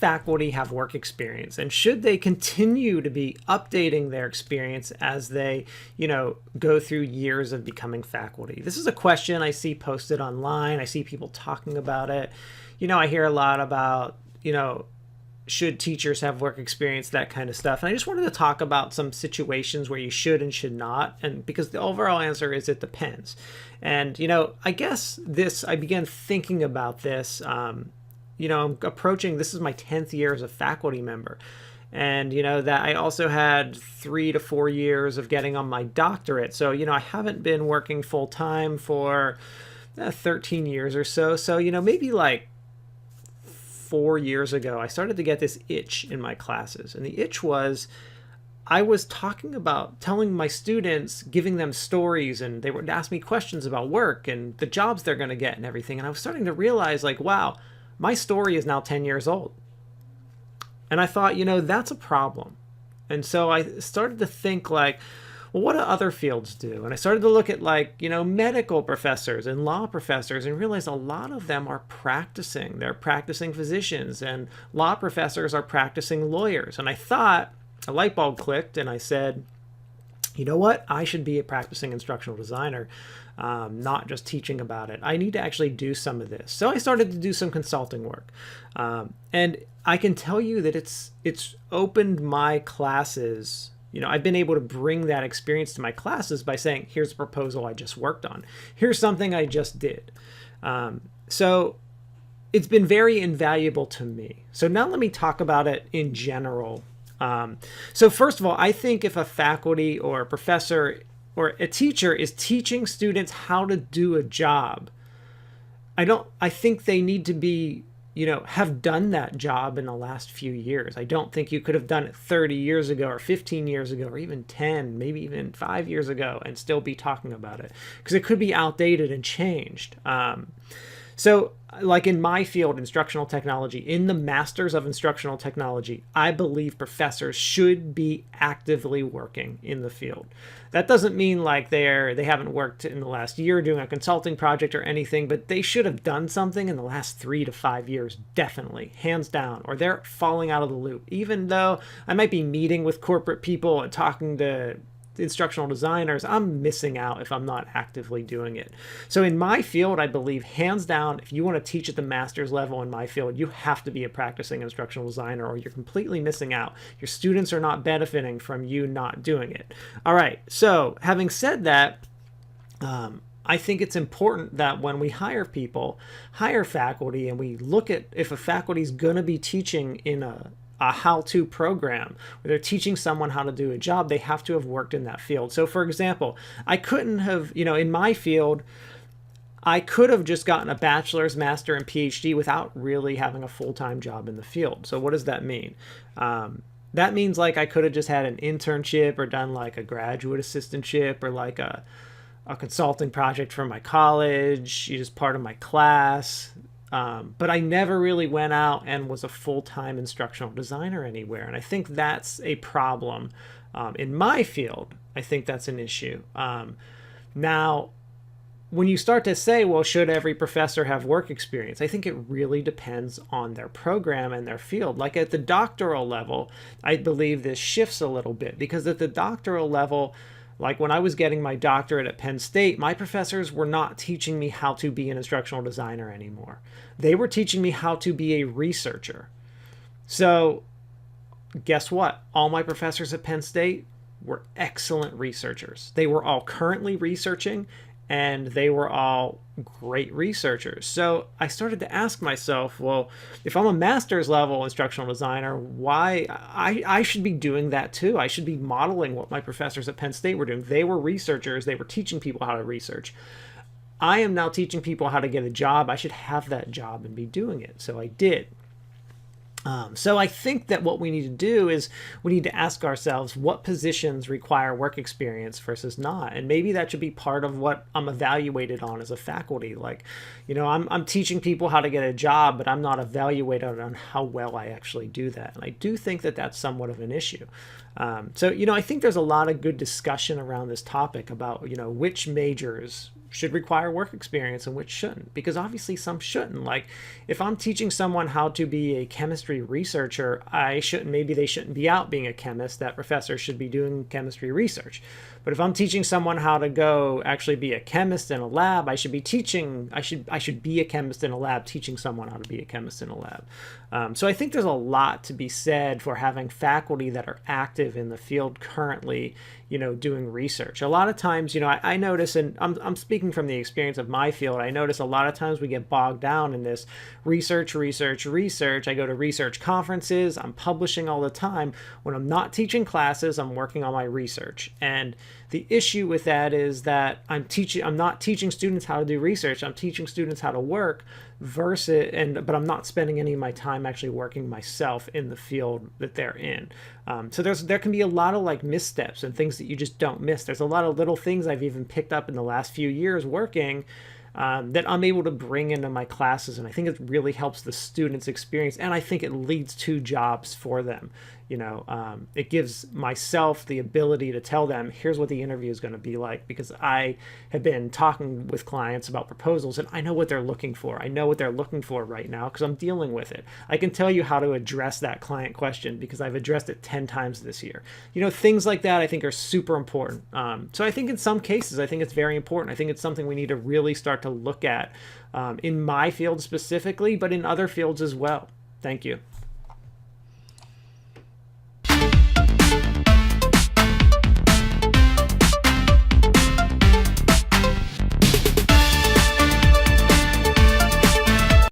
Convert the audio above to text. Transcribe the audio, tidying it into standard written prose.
faculty have work experience, and should they continue to be updating their experience as they, go through years of becoming faculty? This is a question I see posted online. I see people talking about it. I hear a lot about, should teachers have work experience, that kind of stuff. And I just wanted to talk about some situations where you should and should not. And because the overall answer is it depends. And, I guess I began thinking about this, I'm approaching, this is my 10th year as a faculty member. And, that I also had 3 to 4 years of getting on my doctorate. So, I haven't been working full time for 13 years or so. So, maybe like 4 years ago, I started to get this itch in my classes. And the itch was, I was telling my students, giving them stories, and they would ask me questions about work and the jobs they're going to get and everything. And I was starting to realize, like, wow, my story is now 10 years old. And I thought, that's a problem. And so I started to think, like, well, what do other fields do? And I started to look at, like, medical professors and law professors, and realized a lot of them are practicing. They're practicing physicians, and law professors are practicing lawyers. And I thought, a light bulb clicked, and I said, you know what? I should be a practicing instructional designer, not just teaching about it. I need to actually do some of this. So I started to do some consulting work. And I can tell you that it's opened my classes. I've been able to bring that experience to my classes by saying, here's a proposal I just worked on. Here's something I just did. So it's been very invaluable to me. So now let me talk about it in general. So first of all, I think if a faculty or a professor or a teacher is teaching students how to do a job, I think they need to be, have done that job in the last few years. I don't think you could have done it 30 years ago or 15 years ago or even 10, maybe even 5 years ago and still be talking about it, because it could be outdated and changed. So like in my field, instructional technology, in the Masters of Instructional Technology, I believe professors should be actively working in the field. That doesn't mean like they haven't worked in the last year doing a consulting project or anything, but they should have done something in the last 3 to 5 years, definitely, hands down, or they're falling out of the loop. Even though I might be meeting with corporate people and talking to instructional designers, I'm missing out if I'm not actively doing it. So in my field, I believe hands down, if you want to teach at the master's level in my field, you have to be a practicing instructional designer, or you're completely missing out. Your students are not benefiting from you not doing it. All right. So having said that, I think it's important that when we hire faculty, and we look at if a faculty is going to be teaching in a how-to program where they're teaching someone how to do a job, they have to have worked in that field. So for example, I couldn't have, in my field, I could have just gotten a bachelor's, master, and Ph.D. without really having a full-time job in the field. So what does that mean? That means like I could have just had an internship or done like a graduate assistantship or like a consulting project for my college, just part of my class. But I never really went out and was a full-time instructional designer anywhere. And I think that's a problem in my field. I think that's an issue. Now, when you start to say, well, should every professor have work experience? I think it really depends on their program and their field. Like at the doctoral level, I believe this shifts a little bit, because at the doctoral level, like when I was getting my doctorate at Penn State, my professors were not teaching me how to be an instructional designer anymore. They were teaching me how to be a researcher. So guess what? All my professors at Penn State were excellent researchers. They were all currently researching, and they were all great researchers. So I started to ask myself, well, if I'm a master's level instructional designer, why I should be doing that too. I should be modeling what my professors at Penn State were doing. They were researchers. They were teaching people how to research. I am now teaching people how to get a job. I should have that job and be doing it. So I did. So I think that what we need to do is we need to ask ourselves what positions require work experience versus not. And maybe that should be part of what I'm evaluated on as a faculty. Like, I'm teaching people how to get a job, but I'm not evaluated on how well I actually do that. And I do think that that's somewhat of an issue. So I think there's a lot of good discussion around this topic about, which majors should require work experience and which shouldn't, because obviously some shouldn't. Like if I'm teaching someone how to be a chemistry researcher, maybe they shouldn't be out being a chemist. That professor should be doing chemistry research. But if I'm teaching someone how to go actually be a chemist in a lab, I should be a chemist in a lab teaching someone how to be a chemist in a lab. So I think there's a lot to be said for having faculty that are active in the field currently, doing research. A lot of times, I notice, and I'm speaking from the experience of my field, I notice a lot of times we get bogged down in this research. I go to research conferences, I'm publishing all the time. When I'm not teaching classes, I'm working on my research. And the issue with that is that I'm not teaching students how to do research, I'm teaching students how to work but I'm not spending any of my time actually working myself in the field that they're in. So there can be a lot of like missteps and things that you just don't miss. There's a lot of little things I've even picked up in the last few years working that I'm able to bring into my classes, and I think it really helps the students' experience, and I think it leads to jobs for them. It gives myself the ability to tell them, here's what the interview is going to be like, because I have been talking with clients about proposals, and I know what they're looking for. I know what they're looking for right now because I'm dealing with it. I can tell you how to address that client question because I've addressed it 10 times this year. Things like that I think are super important. So I think in some cases, I think it's very important. I think it's something we need to really start to look at in my field specifically, but in other fields as well. Thank you.